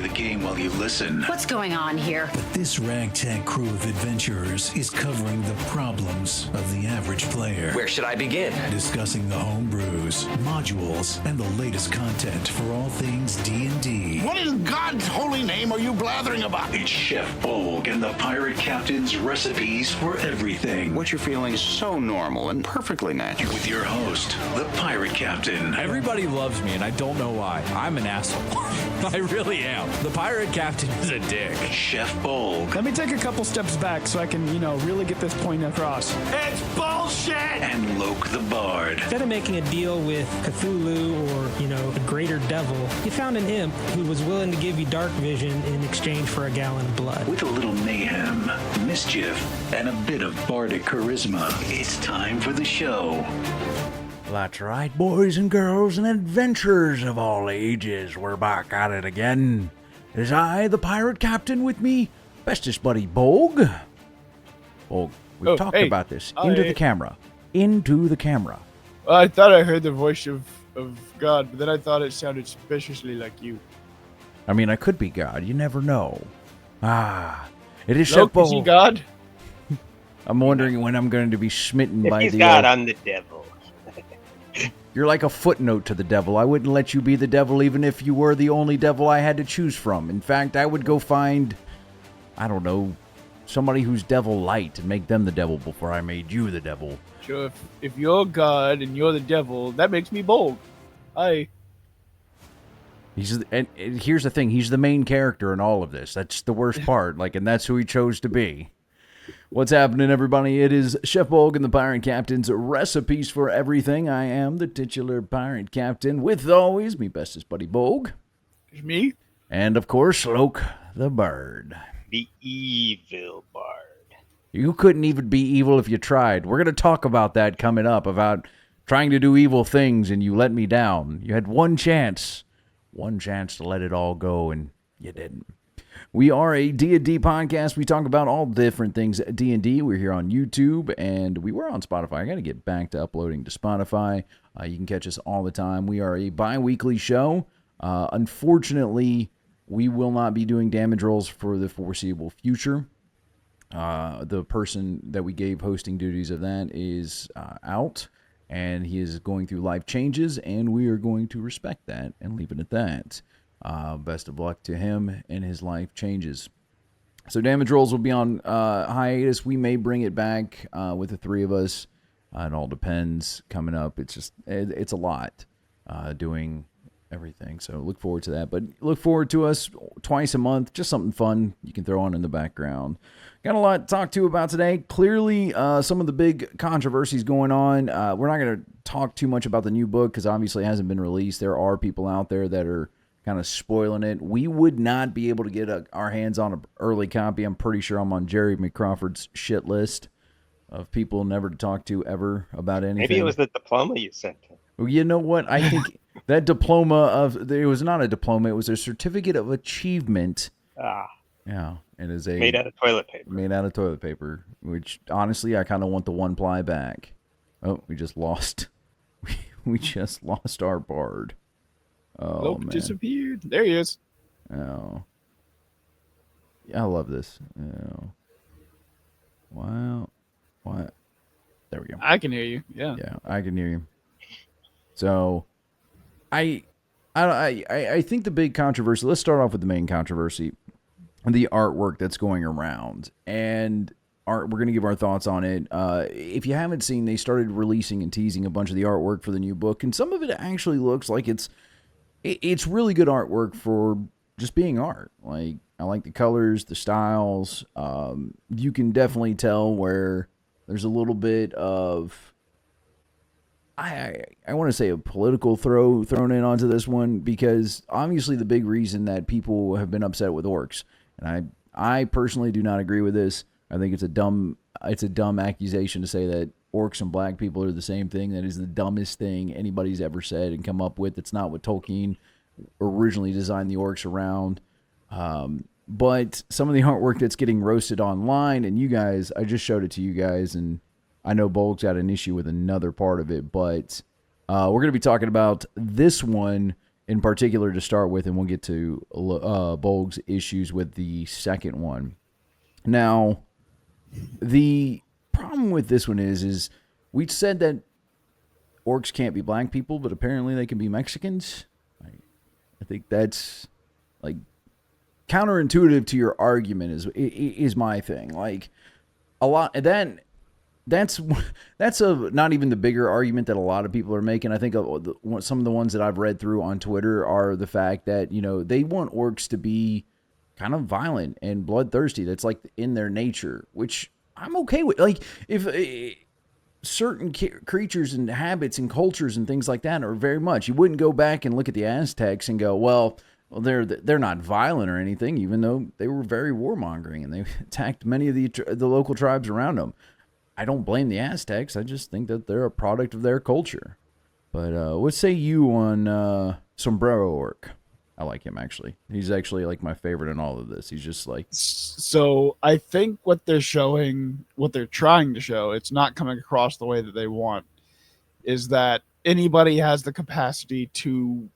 the game while you listen. What's going on here? This ragtag crew of adventurers is covering the problems of the average player. Where should I begin? Discussing the home brews, modules, and the latest content for all things D&D. What in God's holy name are you blathering about? It's Chef Bolgg and the Pirate Captain's recipes for everything. What you're feeling is so normal and perfectly natural. With your host, the Pirate Captain. Everybody loves me, and I don't know why. I'm an asshole. I really am. The Pirate Captain is a dick. Chef Bolgg. Let me take a couple steps back so I can, really get this point across. It's bullshit! And Loke the Bard. Instead of making a deal with Cthulhu or, a greater devil, you found an imp who was willing to give you dark vision in exchange for a gallon of blood. With a little mayhem, mischief, and a bit of bardic charisma, it's time for the show. That's right, boys and girls and adventurers of all ages. We're back at it again. It is I, the Pirate Captain, with me, bestest buddy Bolgg. Bolgg, we've talked about this. Into the camera. Into the camera. Well, I thought I heard the voice of God, but then I thought it sounded suspiciously like you. I mean, I could be God. You never know. It is Chef Look, Bolgg. is he God? I'm wondering when I'm going to be smitten by He's the... God, I'm the devil. You're like a footnote to the devil. I wouldn't let you be the devil even if you were the only devil I had to choose from. In fact, I would go find, I don't know, somebody who's devil light and make them the devil before I made you the devil. Sure, if you're God and you're the devil, that makes me Bolgg. And Here's the thing, he's the main character in all of this. That's the worst part, and that's who he chose to be. What's happening, everybody? It is Chef Bolgg and the Pirate Captain's recipes for everything. I am the titular Pirate Captain, with always me bestest buddy Bolgg. It's me. And, of course, Loke the Bird. The evil bard. You couldn't even be evil if you tried. We're going to talk about that coming up, about trying to do evil things and you let me down. You had one chance to let it all go, and you didn't. We are a D&D podcast. We talk about all different things D&D. We're here on YouTube, and we were on Spotify. I got to get back to uploading to Spotify. You can catch us all the time. We are a bi-weekly show. Unfortunately, we will not be doing damage rolls for the foreseeable future. The person that we gave hosting duties of that is out, and he is going through life changes, and we are going to respect that and leave it at that. Best of luck to him and his life changes. So damage rolls will be on hiatus. We may bring it back with the three of us. It all depends. Coming up, it's a lot doing everything. So look forward to that. But look forward to us twice a month. Just something fun you can throw on in the background. Got a lot to talk to about today. Clearly, some of the big controversies going on. We're not going to talk too much about the new book because obviously it hasn't been released. There are people out there that are kind of spoiling it. We would not be able to get our hands on an early copy. I'm pretty sure I'm on Jerry McCrawford's shit list of people never to talk to ever about anything. Maybe it was the diploma you sent him. Well, you know what? I think that diploma it was not a diploma. It was a certificate of achievement. Yeah. It is made out of toilet paper. Made out of toilet paper, which honestly, I kind of want the one ply back. Oh, we just lost. We just lost our bard. Oh, Loke man. disappeared. There he is. Oh. Yeah, I love this. Oh. Wow. What? There we go. I can hear you. Yeah. Yeah, I can hear you. So, I think the big controversy, let's start off with the main controversy, the artwork that's going around. And we're going to give our thoughts on it. If you haven't seen, they started releasing and teasing a bunch of the artwork for the new book, and some of it actually looks like it's really good artwork for just being art. I like the colors, the styles. You can definitely tell where there's a little bit of, I want to say, a political thrown in onto this one, because obviously the big reason that people have been upset with orcs, and I personally do not agree with this. I think it's a dumb accusation to say that orcs and black people are the same thing. That is the dumbest thing anybody's ever said and come up with. It's not what Tolkien originally designed the orcs around. But some of the artwork that's getting roasted online, and you guys, I just showed it to you guys, and I know Bolg's got an issue with another part of it, but we're going to be talking about this one in particular to start with, and we'll get to Bolgg's issues with the second one. Now, the problem with this one is we said that orcs can't be black people, but apparently they can be Mexicans. I think that's like counterintuitive to your argument is my thing. Like a lot, and then that's not even the bigger argument that a lot of people are making. I think some of the ones that I've read through on Twitter are the fact that, they want orcs to be kind of violent and bloodthirsty. That's like in their nature, which I'm okay with. Like if certain creatures and habits and cultures and things like that are very much, you wouldn't go back and look at the Aztecs and go, well, they're not violent or anything, even though they were very warmongering and they attacked many of the local tribes around them. I don't blame the Aztecs. I just think that they're a product of their culture. But what say you on Sombrero Orc? I like him, actually. He's actually like my favorite in all of this. He's just like... So I think what they're trying to show, it's not coming across the way that they want, is that anybody has the capacity to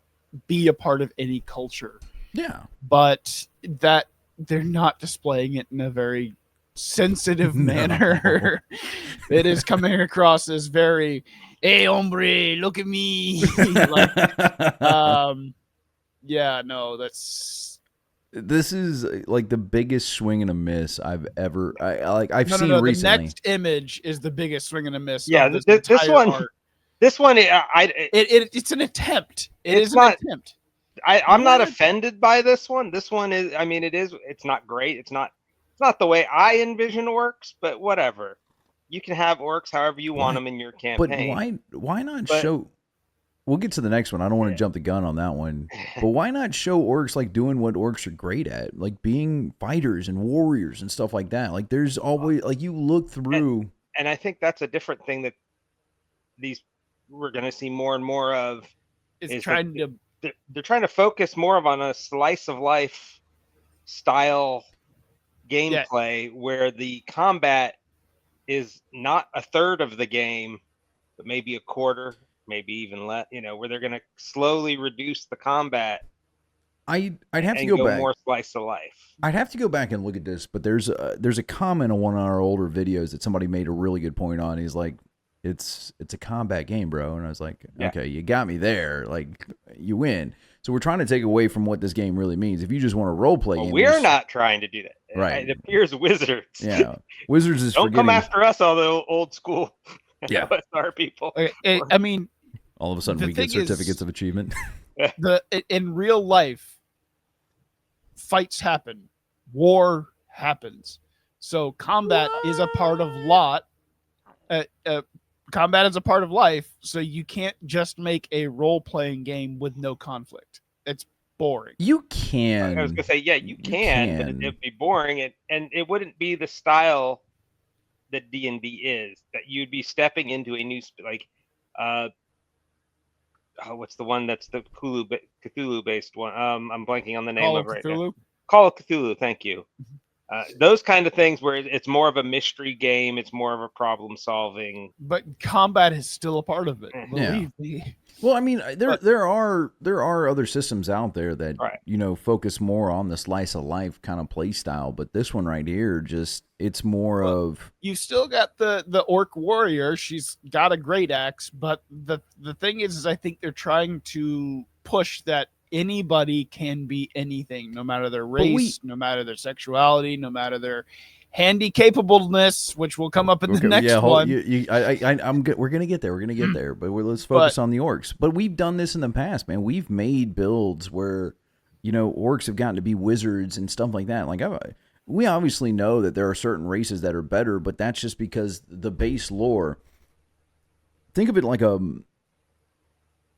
be a part of any culture. Yeah. But that they're not displaying it in a very sensitive manner. It is coming across as very, hey, hombre, look at me. Yeah, no, this is like the biggest swing and a miss I've ever I've seen recently. The next image is the biggest swing and a miss. Yeah, this one. Art. This one, it's an attempt. It's an attempt. I'm not offended by this one. This one is. I mean, it's not great. It's not the way I envision orcs, but whatever. You can have orcs however you want them in your campaign. But why not show? We'll get to the next one. I don't want to jump the gun on that one. But why not show orcs like doing what orcs are great at, like being fighters and warriors and stuff like that? Like there's always like you look through, and I think that's a different thing that we're going to see more and more of. They're trying to focus more on a slice of life style gameplay where the combat is not a third of the game, but maybe a quarter. Maybe even less, where they're going to slowly reduce the combat. I'd have to go back. More slice of life. I'd have to go back and look at this, but there's a comment on one of our older videos that somebody made a really good point on. He's like, it's a combat game, bro. And I was like, okay, you got me there. Like, you win. So we're trying to take away from what this game really means. If you just want to role play, we're not trying to do that. Right? It appears Wizards. Yeah, Wizards is don't come after us, all the old school. Yeah, our people. I mean. All of a sudden, we get certificates of achievement. In real life, fights happen, war happens. So combat is a part of combat is a part of life. So you can't just make a role-playing game with no conflict. It's boring. You can. I was gonna say, yeah, you can. But it'd be boring, and it wouldn't be the style that DnD is. That you'd be stepping into a new what's the one that's the Cthulhu based one? I'm blanking on the name of it right now. Call of Cthulhu. Thank you. Those kind of things where it's more of a mystery game. It's more of a problem solving. But combat is still a part of it. Believe me. Well, I mean, there are other systems out there that focus more on the slice of life kind of play style, but this one right here it's more of you still got the orc warrior. She's got a great axe, but the thing is I think they're trying to push that anybody can be anything, no matter their race, no matter their sexuality, no matter their handy capableness, which will come up in the next one. I'm good. We're gonna get there. But let's focus on the orcs. But we've done this in the past, man. We've made builds where orcs have gotten to be wizards and stuff like that. Like we obviously know that there are certain races that are better, but that's just because the base lore. Think of it like a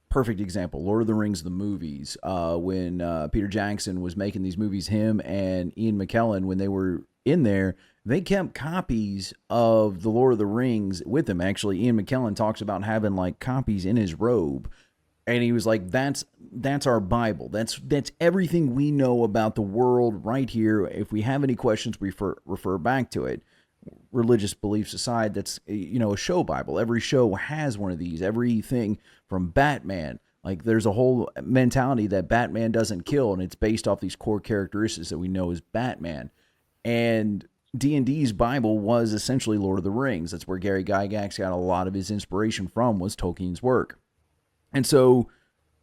perfect example, Lord of the Rings, the movies. When Peter Jackson was making these movies, him and Ian McKellen, when they were in there, they kept copies of the Lord of the Rings with him. Actually, Ian McKellen talks about having like copies in his robe, and he was like, "That's our Bible. That's everything we know about the world right here. If we have any questions, we refer back to it." Religious beliefs aside, that's a show Bible. Every show has one of these. Everything from Batman, Like there's a whole mentality that Batman doesn't kill, and it's based off these core characteristics that we know as Batman. And D&D's Bible was essentially Lord of the Rings. That's where Gary Gygax got a lot of his inspiration from, was Tolkien's work. And so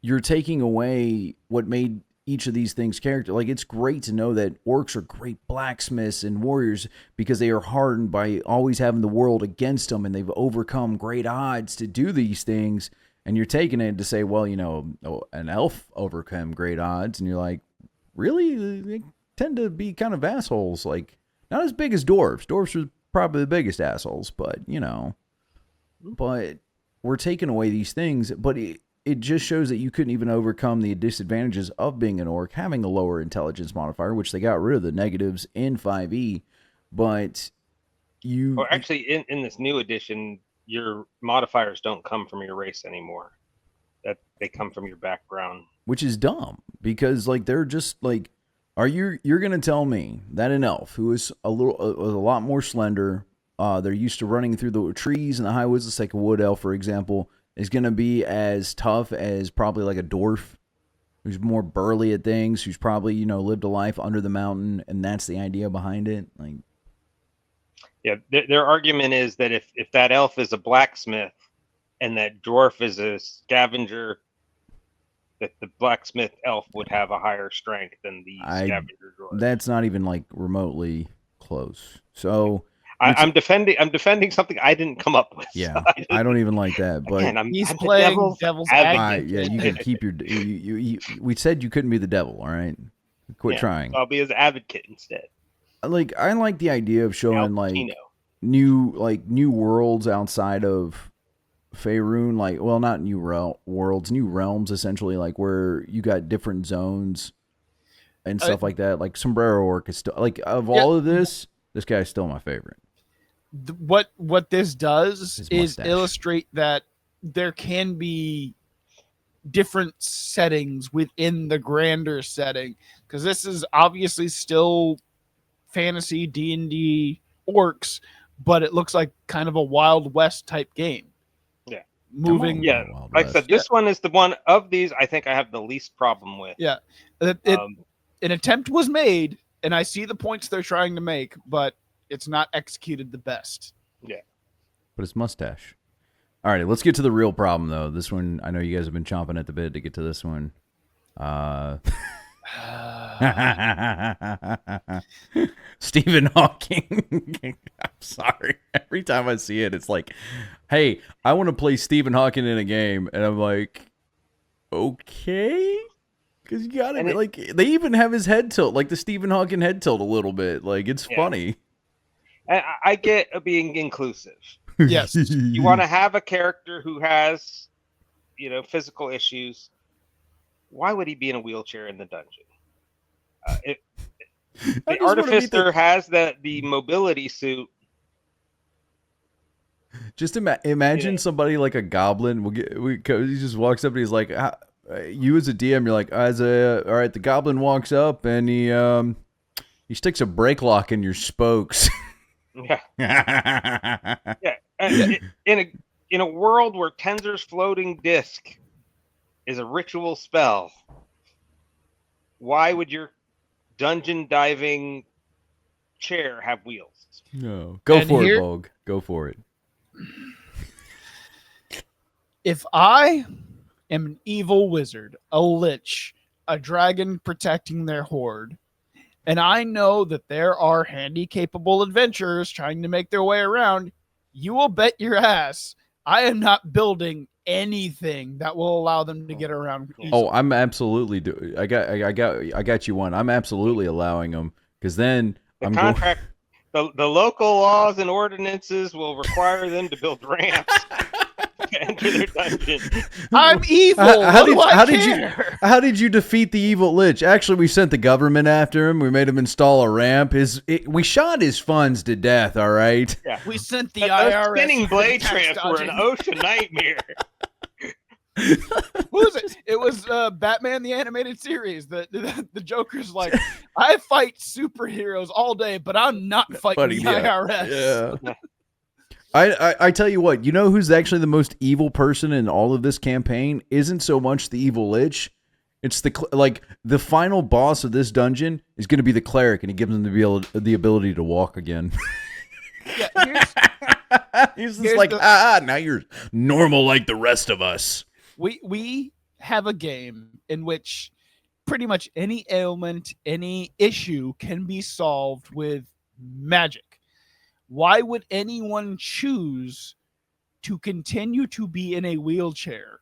you're taking away what made each of these things character. Like, it's great to know that orcs are great blacksmiths and warriors because they are hardened by always having the world against them, and they've overcome great odds to do these things. And you're taking it to say, well, you know, an elf overcome great odds. And you're like, really? They tend to be kind of assholes. Like, not as big as dwarves. Dwarves are probably the biggest assholes, but, you know. But we're taking away these things. But it just shows that you couldn't even overcome the disadvantages of being an orc, having a lower intelligence modifier, which they got rid of the negatives in 5e. But you... Or actually, in this new edition, your modifiers don't come from your race anymore. That they come from your background. Which is dumb, because like they're just like, you're gonna tell me that an elf who is a lot more slender, they're used to running through the trees and the high woods, let's take a wood elf for example, is gonna be as tough as probably like a dwarf who's more burly at things, who's probably, you know, lived a life under the mountain, and that's the idea behind it. Like, yeah, their argument is that if that elf is a blacksmith and that dwarf is a scavenger, that the blacksmith elf would have a higher strength than the scavenger dwarf. That's not even like remotely close. So I'm defending something I didn't come up with. Yeah, so I don't even like that. But again, he's playing devil's advocate. Yeah, you can keep your. We said you couldn't be the devil. All right, quit trying. I'll be his advocate instead. Like, I like the idea of showing like new worlds outside of Faerun, like, well, not new worlds, new realms, essentially, like where you got different zones and stuff like that. Like Sombrero Orc is still like, of all of this guy's still my favorite. What this does is illustrate that there can be different settings within the grander setting, because this is obviously still fantasy D&D orcs, but it looks like kind of a Wild West type game. Yeah. Moving. Yeah. Like I said, this one is the one of these I think I have the least problem with. Yeah. An attempt was made, and I see the points they're trying to make, but it's not executed the best. Yeah. But it's mustache. All right, let's get to the real problem, though. This one, I know you guys have been chomping at the bit to get to this one. Stephen Hawking. I'm sorry. Every time I see it, it's like, hey, I want to play Stephen Hawking in a game. And I'm like, okay. Because you got it. Like, they even have his head tilt, like the Stephen Hawking head tilt a little bit. Like, it's funny. I get being inclusive. Yes. You want to have a character who has, you know, physical issues. Why would he be in a wheelchair in the dungeon? The Artificer has the mobility suit. Just imagine somebody like a goblin. He just walks up and he's like, you as a DM, you're like, all right, the goblin walks up and he sticks a brake lock in your spokes. Yeah. Yeah. In a world where Tenser's floating disc is a ritual spell, why would your dungeon diving chair have wheels? No. Go for it, Bolgg. Go for it. If I am an evil wizard, a lich, a dragon protecting their horde, and I know that there are handy-capable adventurers trying to make their way around, you will bet your ass I am not building anything that will allow them to get around easily. Oh, I'm absolutely I got you one. I'm absolutely allowing them, because then the local laws and ordinances will require them to build ramps to enter their dungeon. I'm evil. How did you defeat the evil lich? Actually, we sent the government after him. We made him install a ramp. We shot his funds to death. All right. Yeah. We sent the IRS. Spinning blade tramps were an ocean nightmare. Who was it? It was Batman the Animated Series. The Joker's like, I fight superheroes all day, but I'm not fighting the IRS. Yeah. I tell you what, you know who's actually the most evil person in all of this campaign? Isn't so much the evil lich. It's the final boss of this dungeon is going to be the cleric, and he gives him the ability to walk again. Yeah, he's just like, now you're normal like the rest of us. We have a game in which pretty much any ailment, any issue can be solved with magic. Why would anyone choose to continue to be in a wheelchair?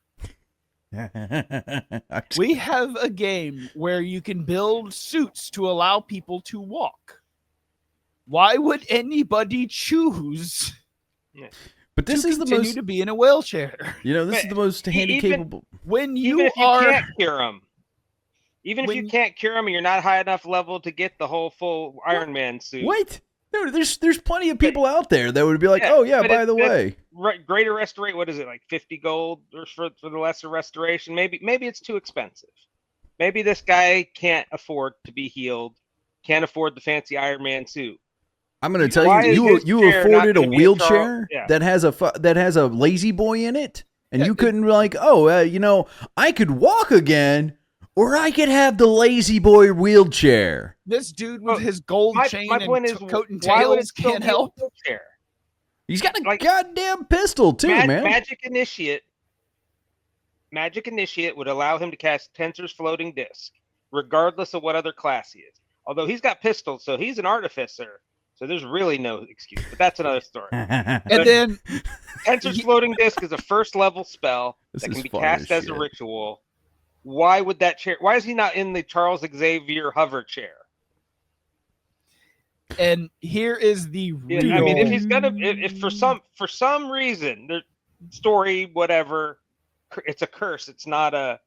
We have a game where you can build suits to allow people to walk. Why would anybody choose but this is the most to be in a wheelchair? You know, this is the most handy-capable. When even if you can't cure them. Even if you can't cure them and you're not high enough level to get the whole full Iron Man suit. What? No, there's plenty of people out there that would be like, oh yeah, by the way, greater restoration. What is it, like 50 gold or for the lesser restoration? Maybe it's too expensive. Maybe this guy can't afford to be healed, can't afford the fancy Iron Man suit. I'm going to tell you afforded a wheelchair that has a lazy boy in it, and you couldn't be like, I could walk again. Or I could have the lazy boy wheelchair. This dude with his gold chain and coat and tails can't help. He's got a goddamn pistol too, man. Magic Initiate would allow him to cast Tensor's Floating Disc, regardless of what other class he is. Although he's got pistols, so he's an artificer. So there's really no excuse. But that's another story. And then Tensor's Floating Disc is a first level spell that can be cast as a ritual. Why would that chair? Why is he not in the Charles Xavier hover chair? And here is the real... I mean, if he's gonna, if for some reason, the story, whatever, it's a curse. It's not a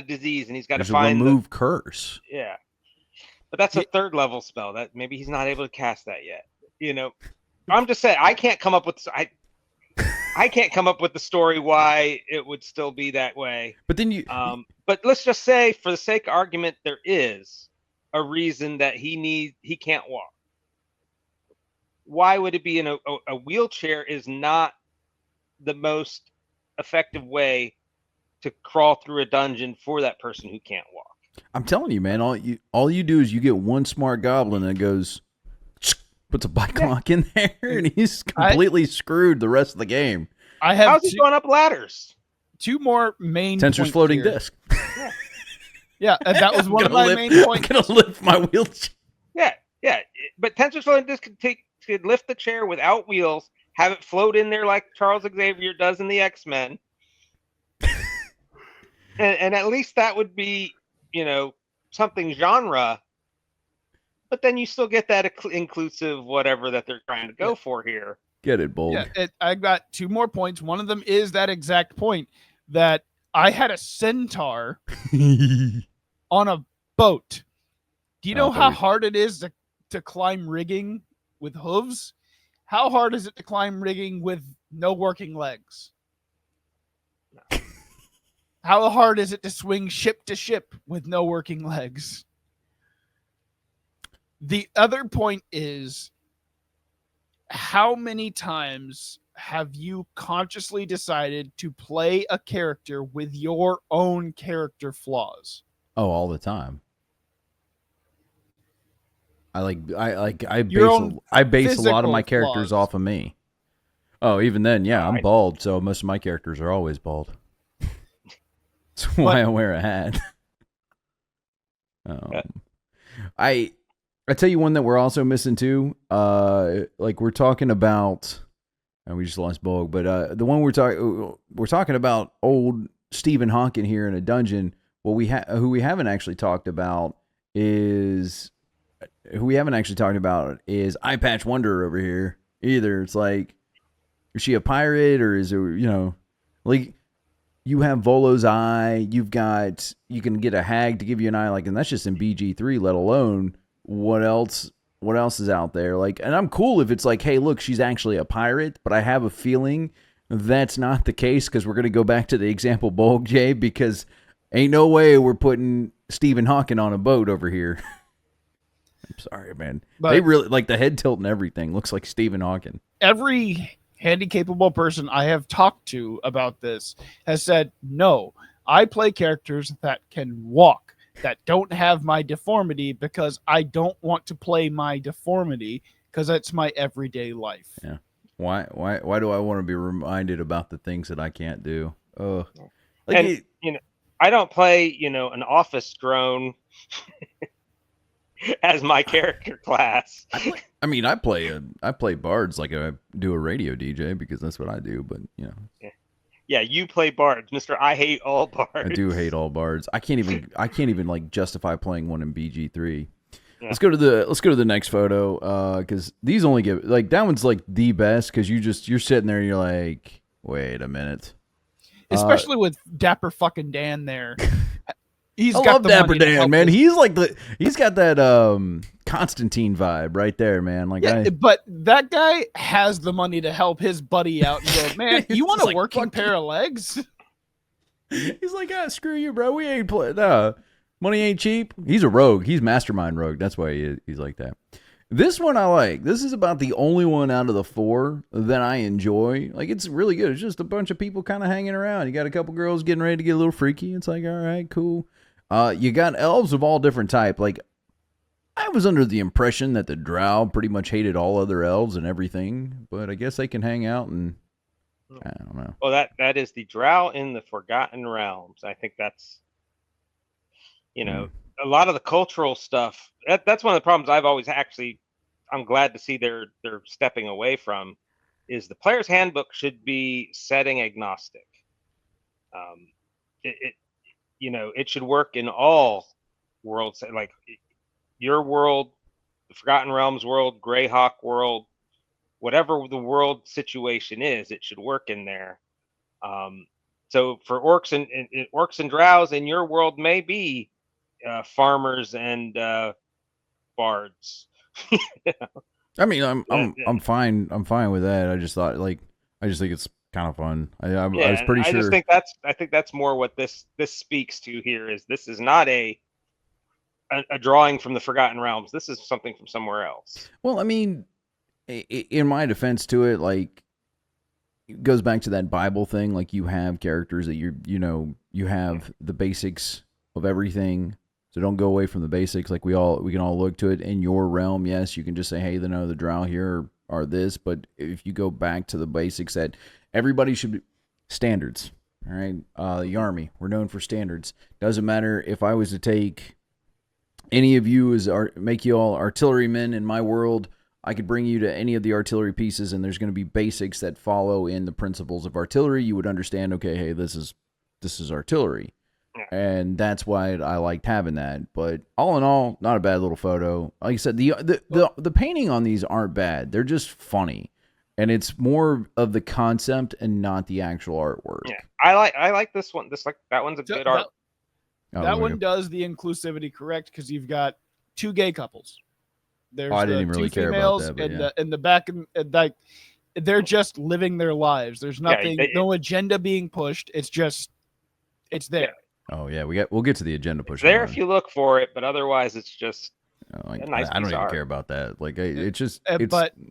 disease, and he's got to find remove curse. Yeah, but that's a third level spell. That maybe he's not able to cast that yet. You know, I'm just saying I can't come up with the story why it would still be that way. But then but let's just say, for the sake of argument, there is a reason that he can't walk. Why would it be in a wheelchair? Is not the most effective way to crawl through a dungeon for that person who can't walk. I'm telling you, man. All you do is you get one smart goblin that goes, puts a bike lock in there, and he's completely screwed the rest of the game. How's he going up ladders? Two more main Tensor's Floating Disc. Yeah, that was one of my main points. I'm gonna lift my wheelchair. Yeah, but Tensor's Floating Disc could lift the chair without wheels, have it float in there like Charles Xavier does in the X-Men, and at least that would be, something genre. But then you still get that inclusive whatever that they're trying to go for here. Get it, Bolgg. Yeah, I got two more points. One of them is that exact point that I had a centaur on a boat. Do you know how hard it is to climb rigging with hooves? How hard is it to climb rigging with no working legs? No. How hard is it to swing ship to ship with no working legs? The other point is, how many times have you consciously decided to play a character with your own character flaws? Oh, all the time. I base a lot of my characters off of me. Oh, even then, yeah, I'm bald, so most of my characters are always bald. That's why I wear a hat. I tell you one that we're also missing too. We're talking about, and we just lost Bolgg, but the one we're talking about old Stephen Hawking here in a dungeon. Well, who we haven't actually talked about is Eye Patch Wonder over here. Either it's like, is she a pirate or is it, like, you have Volo's eye, you can get a hag to give you an eye, and that's just in BG3, let alone what else is out there. Like, and I'm cool if it's like, hey, look, she's actually a pirate, but I have a feeling that's not the case, because we're going to go back to the example Bolgg, Jay, because ain't no way we're putting Stephen Hawking on a boat over here. I'm sorry, man. But they really, like, the head tilt and everything looks like Stephen Hawking. Every handy capable person I have talked to about this has said, no, I play characters that can walk, that don't have my deformity, because I don't want to play my deformity because it's my everyday life. Yeah. Why do I want to be reminded about the things that I can't do? And I don't play, an office drone as my character class. I play bards like I do a radio DJ because that's what I do. But Yeah, you play bards, Mister. I hate all bards. I do hate all bards. I can't even like justify playing one in BG3. Yeah. Let's go to the next photo because these only give like that one's like the best because you're sitting there and you're like, wait a minute. Especially with Dapper fucking Dan there. I love Dapper Dan, man. He's got that Constantine vibe right there, man. Like, but that guy has the money to help his buddy out and go, man, you want a working pair of legs? He's like, screw you, bro. We ain't playing. Money ain't cheap. He's a rogue. He's mastermind rogue. That's why he's like that. This one I like. This is about the only one out of the 4 that I enjoy. Like, it's really good. It's just a bunch of people kind of hanging around. You got a couple girls getting ready to get a little freaky. It's like, all right, cool. You got elves of all different type. Like, I was under the impression that the drow pretty much hated all other elves and everything, but I guess they can hang out and I don't know. Well, that is the drow in the Forgotten Realms. I think that's, a lot of the cultural stuff. That's one of the problems I've always I'm glad to see they're stepping away from, is the player's handbook should be setting agnostic. It should work in all worlds, like your world, the Forgotten Realms world, Greyhawk world, whatever the world situation is, it should work in there. So for orcs and drows in your world may be farmers and bards. I mean, I'm fine. I'm fine with that. I just think it's kind of fun. I was pretty sure. I think that's more what this speaks to here. Is this is not a drawing from the Forgotten Realms. This is something from somewhere else. Well, I mean, in my defense to it, like, it goes back to that Bible thing. Like, you have characters that you have the basics of everything. So don't go away from the basics. Like, we can all look to it in your realm. Yes, you can just say, hey, the drow here are this. But if you go back to the basics, that everybody should be standards. All right, the army, we're known for standards. Doesn't matter if I was to take any of you make you all artillerymen in my world. I could bring you to any of the artillery pieces, and there's going to be basics that follow in the principles of artillery. You would understand, okay, hey, this is artillery. And that's why I liked having that. But all in all, not a bad little photo. Like I said, the painting on these aren't bad. They're just funny. And it's more of the concept and not the actual artwork. Yeah. I like this one. That one's a good art. That one does the inclusivity correct because you've got 2 gay couples. There's I didn't even really care about that. And in the back, like, they're just living their lives. There's nothing, no agenda being pushed. It's there. Yeah. Oh yeah, we'll get to the agenda push. There if you look for it, but otherwise it's just I nice don't even care about that. Like, it's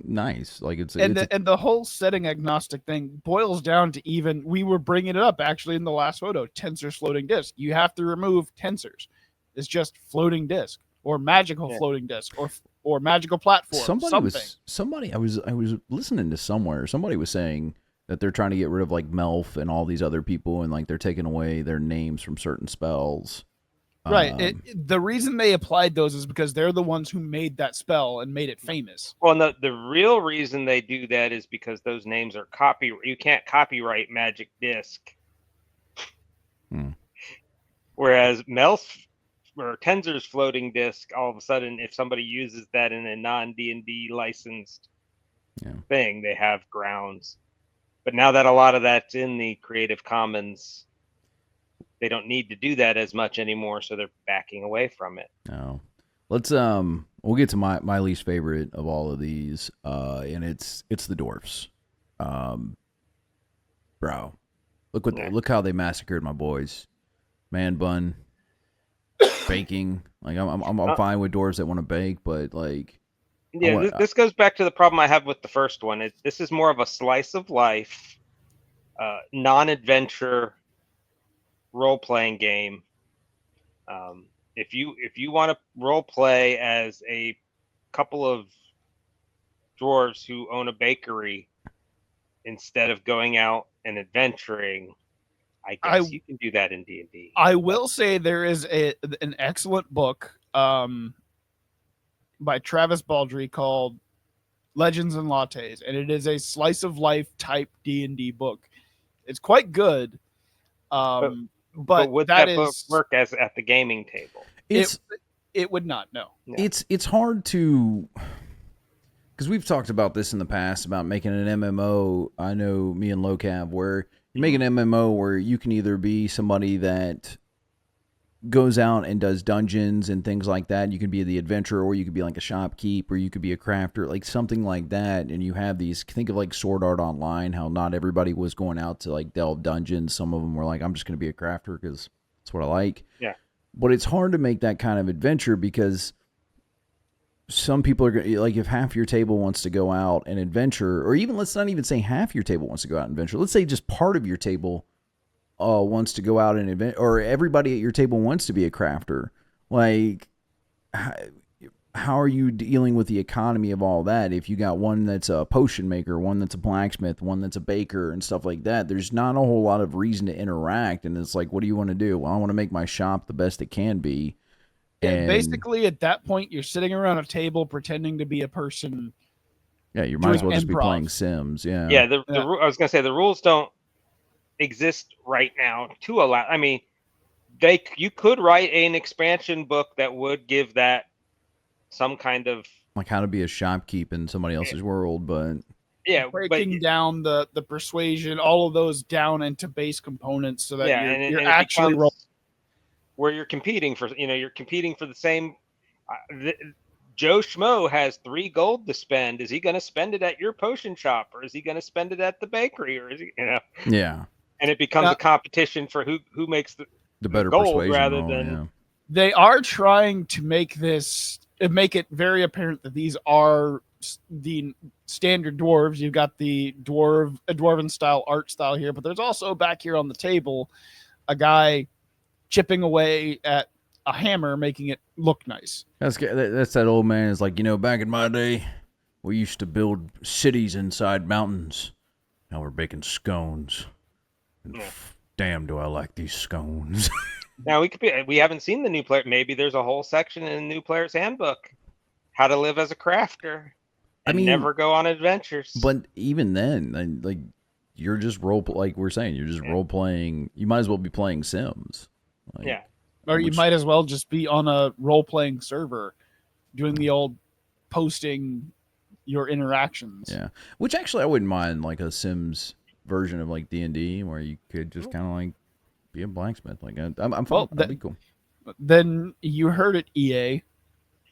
nice. Like, the whole setting agnostic thing boils down to, we were bringing it up actually in the last photo. Tensors floating disk. You have to remove tensors. It's just floating disk or magical floating disk or magical platform. Somebody I was listening to somewhere. Somebody was saying that they're trying to get rid of like Melf and all these other people, and like they're taking away their names from certain spells. Right. The reason they applied those is because they're the ones who made that spell and made it famous. Well, the real reason they do that is because those names are you can't copyright Magic Disc. Whereas Melf or Tensor's floating disc, all of a sudden, if somebody uses that in a non-D&D licensed thing, they have grounds. But now that a lot of that's in the Creative Commons, they don't need to do that as much anymore, so they're backing away from it. No. Let's we'll get to my least favorite of all of these, and it's the dwarfs. Bro, look how they massacred my boys. Man bun, baking. Like, I'm fine with dwarves that want to bake, but like, Yeah, this goes back to the problem I have with the first one. This is more of a slice of life, non-adventure role-playing game. If you want to role play as a couple of dwarves who own a bakery instead of going out and adventuring, I guess you can do that in D&D. I will say there is an excellent book by Travis Baldry called Legends and Lattes, and it is a slice of life type D&D book. It's quite good. But would that book work as at the gaming table? It would not. No. Yeah. It's hard to, because we've talked about this in the past about making an MMO. I know me and Locab, where you make an MMO where you can either be somebody that goes out and does dungeons and things like that. You can be the adventurer, or you could be like a shopkeep, or you could be a crafter, like something like that. And you have these, think of like Sword Art Online, how not everybody was going out to like delve dungeons. Some of them were like, I'm just going to be a crafter because that's what I like. Yeah. But it's hard to make that kind of adventure because some people are like, if half your table wants to go out and adventure, or even let's not even say half your table wants to go out and adventure. Let's say just part of your table wants to go out and adventure, or everybody at your table wants to be a crafter. Like, how are you dealing with the economy of all that? If you got one that's a potion maker, one that's a blacksmith, one that's a baker and stuff like that, there's not a whole lot of reason to interact. And it's like, what do you want to do? Well, I want to make my shop the best it can be. And basically at that point, you're sitting around a table pretending to be a person. Yeah, you might as well just be playing Sims. Yeah. Yeah. I was going to say the rules don't exist right now to allow. I mean, you could write an expansion book that would give that some kind of like how to be a shopkeep in somebody else's world, but breaking down the persuasion, all of those down into base components, so that you're actually where you're competing for. You're competing for the same. Joe Schmo has 3 gold to spend. Is he going to spend it at your potion shop, or is he going to spend it at the bakery, or is he? Yeah. And it becomes a competition for who makes the better gold persuasion rather roll, than. They are trying to make it very apparent that these are the standard dwarves. You've got a dwarven style art style here, but there's also back here on the table a guy chipping away at a hammer, making it look nice. That's that old man. Is like, back in my day, we used to build cities inside mountains. Now we're baking scones. And damn, do I like these scones. Now we haven't seen the new player. Maybe there's a whole section in the new player's handbook, how to live as a crafter and never go on adventures. But even then, like you're just like we're saying, you're just role playing. You might as well be playing Sims. Or you might as well just be on a role playing server, doing the old posting your interactions. Yeah, which actually I wouldn't mind, like a Sims version of like D&D where you could just kind of like be a blacksmith. Like I'm fine. That'd be cool. Then you heard it, EA.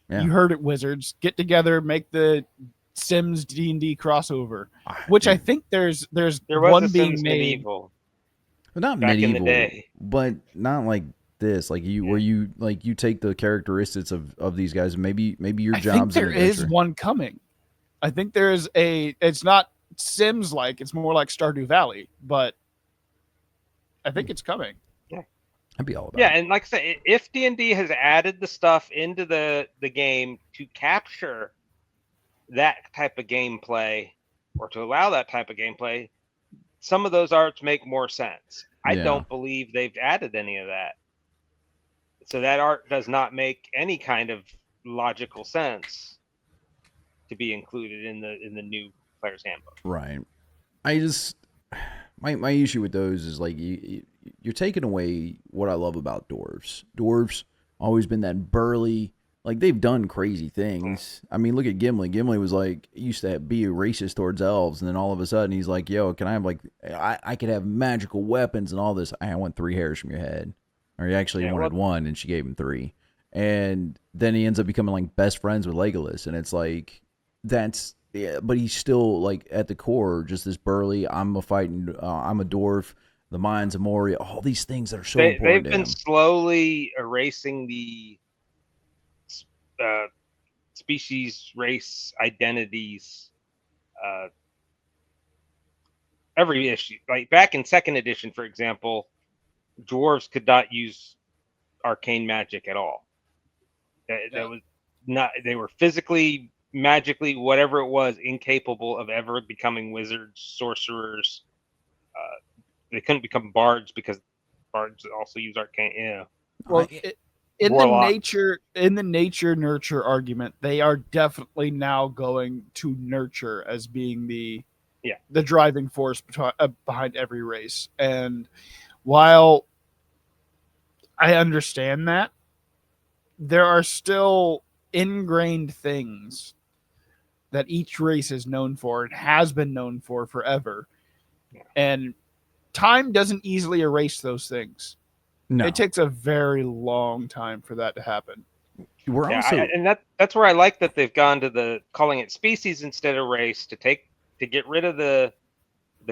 Yeah. You heard it, Wizards. Get together, make the Sims D&D crossover. Which I think there was one being made. Medieval. Not back medieval, in the day. But not like this. Like where you take the characteristics of these guys. And maybe your job's. I think there is one coming. I think there is it's not Sims like, it's more like Stardew Valley, but I think it's coming. Yeah, I'd be all about it. Yeah, and like I said, if D&D has added the stuff into the game to capture that type of gameplay, or to allow that type of gameplay, some of those arts make more sense. I don't believe they've added any of that. So that art does not make any kind of logical sense to be included in the new player's handbook. Right. I just my issue with those is like you're taking away what I love about dwarves. Dwarves always been that burly, like they've done crazy things. I mean, look at Gimli. Gimli was like used to be racist towards elves, and then all of a sudden he's like, "Yo, can I have I could have magical weapons and all this? I want 3 hairs from your head." Or he actually wanted 1, and she gave him 3. And then he ends up becoming like best friends with Legolas, and it's like that's. Yeah, but he's still like at the core just this burly. I'm a dwarf. The mind's a Moria. All these things that are so important. They've been slowly erasing the species, race, identities, every issue. Like back in second edition, for example, dwarves could not use arcane magic at all. That was not. They were physically, magically, whatever it was, incapable of ever becoming wizards, sorcerers. They couldn't become bards because bards also use arcane. Yeah. Well, in the nature nurture argument, they are definitely now going to nurture as being the driving force behind every race. And while I understand that, there are still ingrained things that each race is known for and has been known for forever. Yeah. And time doesn't easily erase those things. No. It takes a very long time for that to happen. That's where I like that they've gone to the calling it species instead of race to get rid of the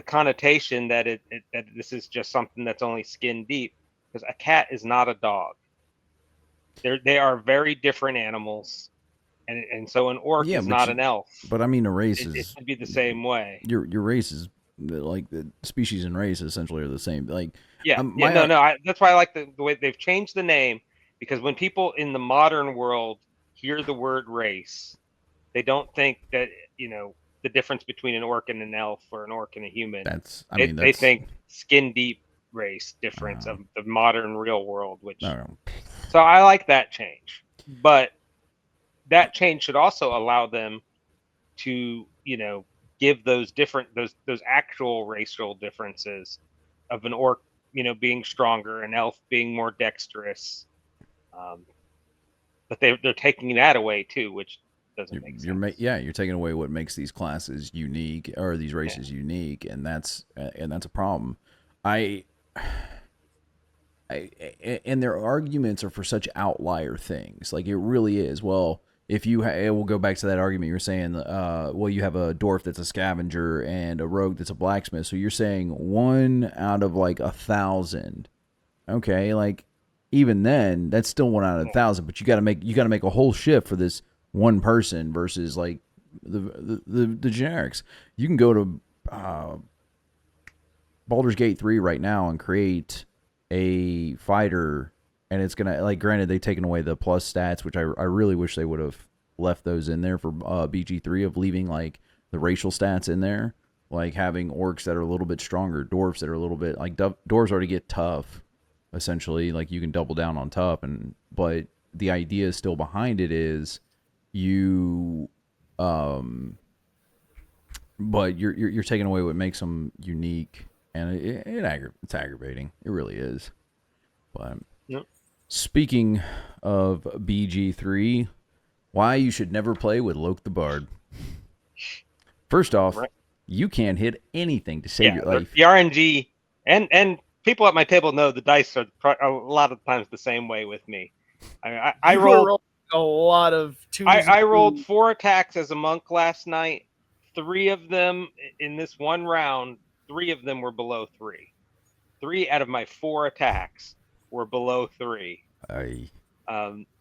connotation that that this is just something that's only skin deep, because a cat is not a dog. They are very different animals, and so an orc is not an elf. But I mean, a race it should be the same way. Your race is like the species and race essentially are the same. Like that's why I like the way they've changed the name, because when people in the modern world hear the word race, they don't think that the difference between an orc and an elf or an orc and a human. They think skin deep race difference of the modern real world, so I like that change. But that change should also allow them to give those actual racial differences of an orc being stronger, an elf being more dexterous, but they're taking that away too, which doesn't make sense. You're taking away what makes these classes unique, or these races unique, and that's a problem. And their arguments are for such outlier things. Like, it really is. Well, if we'll go back to that argument you were saying, you have a dwarf that's a scavenger and a rogue that's a blacksmith. So you're saying 1 out of like 1,000. Okay, like even then, that's still 1 out of 1,000. But you got to make a whole shift for this one person versus like the generics. You can go to Baldur's Gate 3 right now and create a fighter, and it's gonna, like, granted they've taken away the plus stats, which I really wish they would have left those in there for BG3, of leaving like the racial stats in there, like having orcs that are a little bit stronger, dwarves that are a little bit like dwarves already get tough, essentially, like you can double down on tough, but the idea still behind it is but you're taking away what makes them unique. And it's aggravating. It really is. But Speaking of BG3, why you should never play with Loke the Bard. First off, you can't hit anything to save your life. The RNG, and people at my table know the dice are a lot of times the same way with me. I rolled a lot of twos. I rolled 4 attacks as a monk last night. 3 of them in this one round. 3 of them were below 3. 3 out of my 4 attacks were below 3.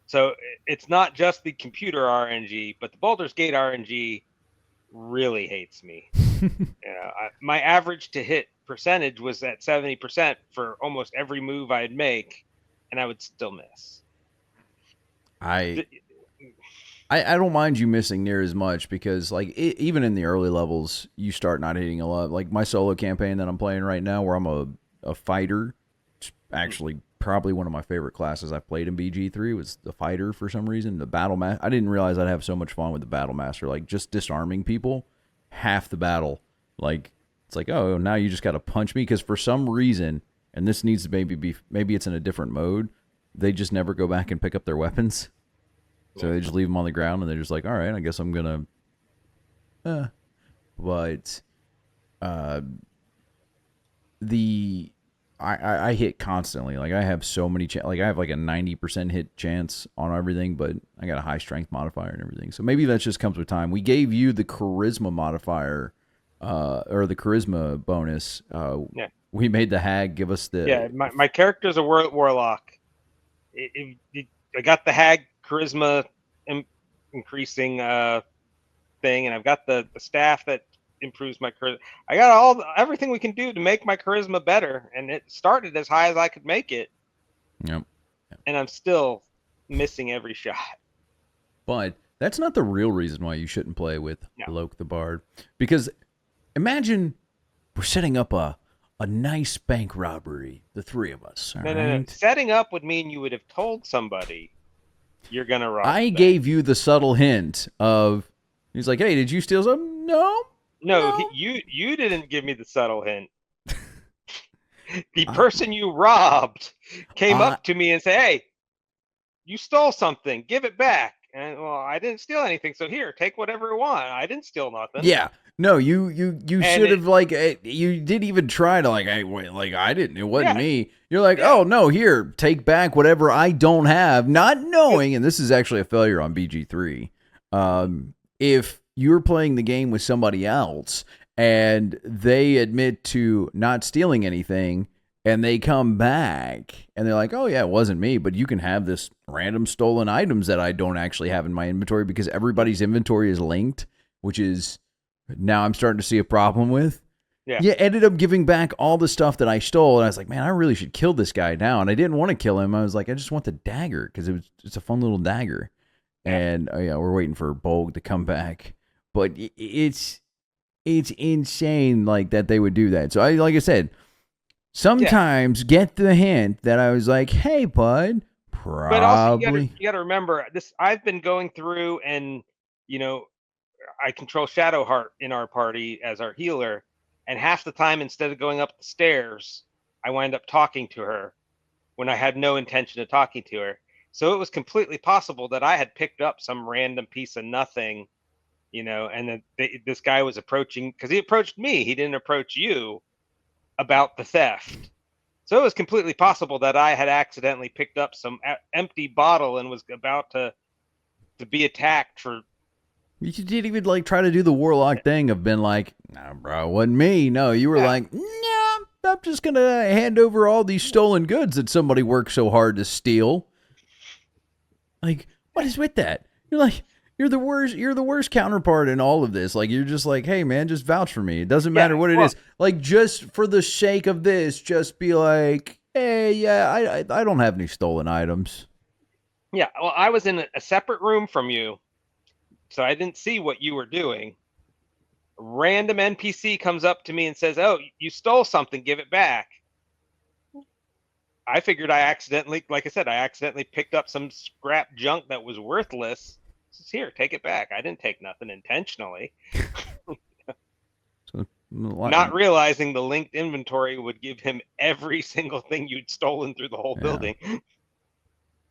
So it's not just the computer RNG, but the Baldur's Gate RNG really hates me. My average to hit percentage was at 70% for almost every move I'd make, and I would still miss. I don't mind you missing near as much, because like even in the early levels, you start not hitting a lot. Like my solo campaign that I'm playing right now, where I'm a fighter, actually probably one of my favorite classes I've played in BG3 was the fighter for some reason. The battle master, I didn't realize I'd have so much fun with the battle master, like just disarming people half the battle. Like it's like, oh, now you just got to punch me, because for some reason, and this needs to maybe it's in a different mode, they just never go back and pick up their weapons. So they just leave them on the ground, and they're just like, all right, I guess I'm going to... But I hit constantly. Like, I have so many... I have like a 90% hit chance on everything, but I got a high strength modifier and everything. So maybe that just comes with time. We gave you the charisma modifier, or the charisma bonus. We made the hag give us the... Yeah, my character's a warlock. I got the hag charisma increasing thing, and I've got the staff that improves my charisma. I got everything we can do to make my charisma better, and it started as high as I could make it. Yep. And I'm still missing every shot. But that's not the real reason why you shouldn't play with Bolgg the Bard. Because imagine we're setting up a nice bank robbery, the three of us. No. Setting up would mean you would have told somebody you're going to rob. I gave you the subtle hint of, he's like, hey, did you steal something? No. You didn't give me the subtle hint. The person you robbed came up to me and said, hey, you stole something. Give it back. And, well, I didn't steal anything. So here, take whatever you want. I didn't steal nothing. Yeah. No, you should have, like, you didn't even try to, like, hey, wait, like, I didn't. It wasn't me. You're like, oh, no, here, take back whatever I don't have, not knowing, and this is actually a failure on BG3. If you're playing the game with somebody else and they admit to not stealing anything and they come back and they're like, oh, yeah, it wasn't me, but you can have this random stolen items that I don't actually have in my inventory because everybody's inventory is linked, which is now I'm starting to see a problem with. Yeah, ended up giving back all the stuff that I stole, and I was like, man, I really should kill this guy now. And I didn't want to kill him. I was like, I just want the dagger because it's a fun little dagger. And we're waiting for Bolgg to come back. But it's insane, like, that they would do that. So like I said, sometimes get the hint that I was like, hey, bud, probably. But also you got to remember this. I've been going through, and I control Shadowheart in our party as our healer, and half the time, instead of going up the stairs, I wind up talking to her when I had no intention of talking to her. So it was completely possible that I had picked up some random piece of nothing, and then this guy was approaching, because he approached me. He didn't approach you about the theft. So it was completely possible that I had accidentally picked up some empty bottle and was about to be attacked for. You didn't even, like, try to do the warlock thing of being like, nah, bro, it wasn't me. No, you were like, nah, I'm just going to hand over all these stolen goods that somebody worked so hard to steal. Like, what is with that? You're like, you're the worst counterpart in all of this. Like, you're just like, hey, man, just vouch for me. It doesn't matter what it is. Like, just for the sake of this, just be like, hey, I don't have any stolen items. Yeah, well, I was in a separate room from you, so I didn't see what you were doing. A random NPC comes up to me and says, oh, you stole something, give it back. I figured I accidentally picked up some scrap junk that was worthless. Says, here, take it back. I didn't take nothing intentionally. Not realizing the linked inventory would give him every single thing you'd stolen through the whole building.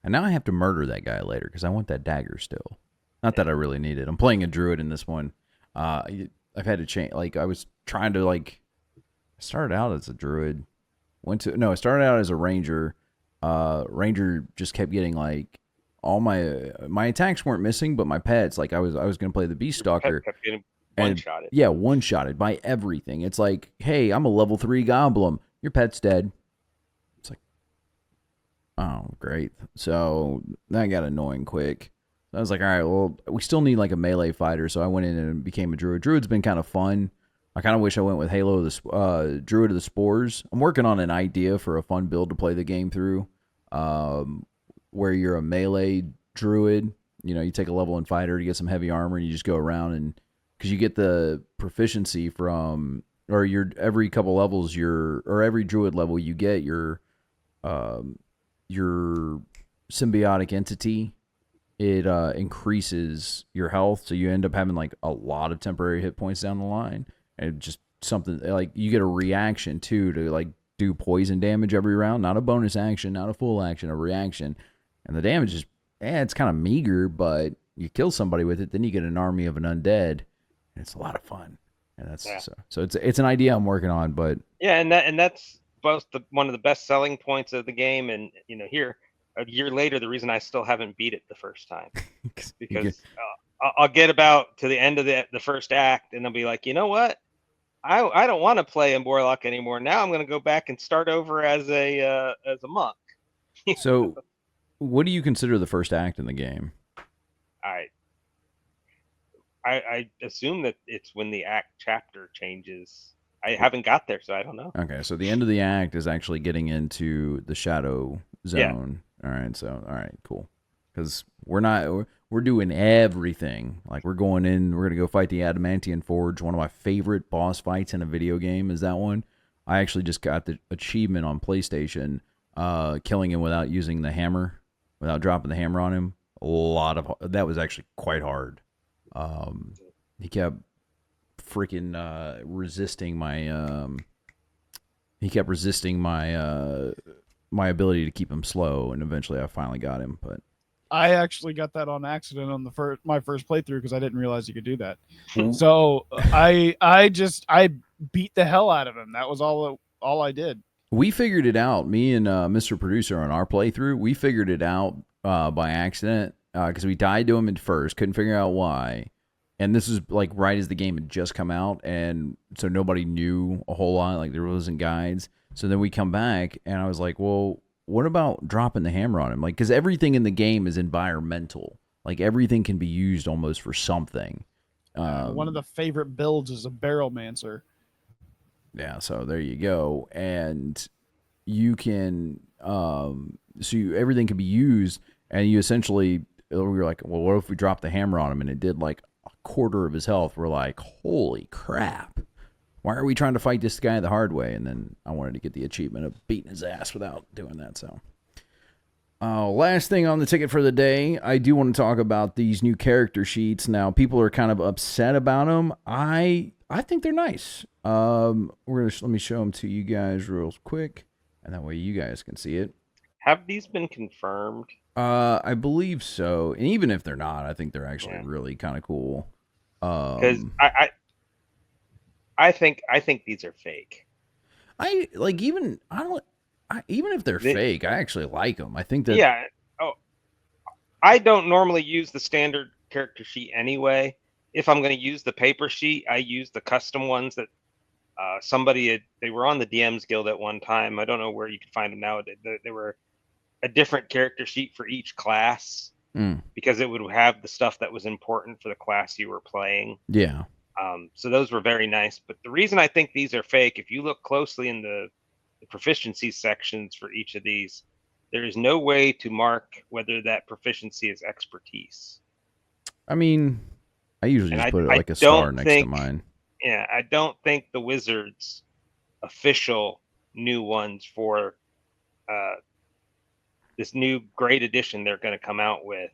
And now I have to murder that guy later because I want that dagger still. Not that I really need it. I'm playing a druid in this one. I've had to change. Like, I was trying to, like, I started out as a druid. I started out as a ranger. Ranger just kept getting, like, all my attacks weren't missing, but my pets, like, I was going to play the beast stalker. Kept getting one-shotted. Yeah, one-shotted by everything. It's like, hey, I'm a level 3 goblin. Your pet's dead. It's like, oh, great. So that got annoying quick. I was like, all right, well, we still need, like, a melee fighter, so I went in and became a druid. Druid's been kind of fun. I kind of wish I went with Druid of the Spores. I'm working on an idea for a fun build to play the game through, where you're a melee druid. You take a level 1 fighter to get some heavy armor, and you just go around, and because you get the proficiency from, or every couple levels, or every druid level, you get your symbiotic entity. It increases your health, so you end up having, like, a lot of temporary hit points down the line. And just something, like, you get a reaction, too, to, like, do poison damage every round. Not a bonus action, not a full action, a reaction. And the damage is, it's kind of meager, but you kill somebody with it, then you get an army of an undead. And it's a lot of fun. And that's so it's an idea I'm working on, but... Yeah, and that's both one of the best selling points of the game, and, here... A year later, the reason I still haven't beat it the first time, because I'll get about to the end of the first act, and I'll be like, you know what? I don't want to play in Warlock anymore. Now I'm going to go back and start over as a monk. So, what do you consider the first act in the game? All right. I assume that it's when the act chapter changes. I haven't got there, so I don't know. Okay, so the end of the act is actually getting into the shadow zone. Yeah. All right, cool. Because we're doing everything. Like we're going in, we're gonna go fight the Adamantian Forge. One of my favorite boss fights in a video game is that one. I actually just got the achievement on PlayStation, killing him without using the hammer, without dropping the hammer on him. That was actually quite hard. He kept freaking resisting my my ability to keep him slow, and eventually I finally got him. But I actually got that on accident on my first playthrough because I didn't realize you could do that. So I beat the hell out of him. That was all I did. We figured it out. Me and Mr. Producer on our playthrough, we figured it out by accident because we died to him at first, couldn't figure out why. And this is like right as the game had just come out, and so nobody knew a whole lot. Like there wasn't guides. So then we come back, and I was like, "Well, what about dropping the hammer on him?" Like, because everything in the game is environmental. Like everything can be used almost for something. One of the favorite builds is a Barrelmancer. Yeah, so there you go, and you can everything can be used, and you essentially we're like, well, what if we drop the hammer on him, and it did like a quarter of his health? We're like, holy crap, why are we trying to fight this guy the hard way? And then I wanted to get the achievement of beating his ass without doing that. So last thing on the ticket for the day, I do want to talk about these new character sheets. Now people are kind of upset about them. I think they're nice. Let me show them to you guys real quick, and that way you guys can see it. Have these been confirmed? I believe so. And even if they're not, I think they're actually really kind of cool. Because I think these are fake. Even if they're fake, I actually like them. I think that. Yeah. Oh, I don't normally use the standard character sheet anyway. If I'm going to use the paper sheet, I use the custom ones that they were on the DMs Guild at one time. I don't know where you can find them now. They were a different character sheet for each class because it would have the stuff that was important for the class you were playing. Yeah. So those were very nice. But the reason I think these are fake, if you look closely in the proficiency sections for each of these, there is no way to mark whether that proficiency is expertise. I mean, I usually just put it like a star next to mine. Yeah, I don't think the Wizards' official new ones for this new great edition they're going to come out with,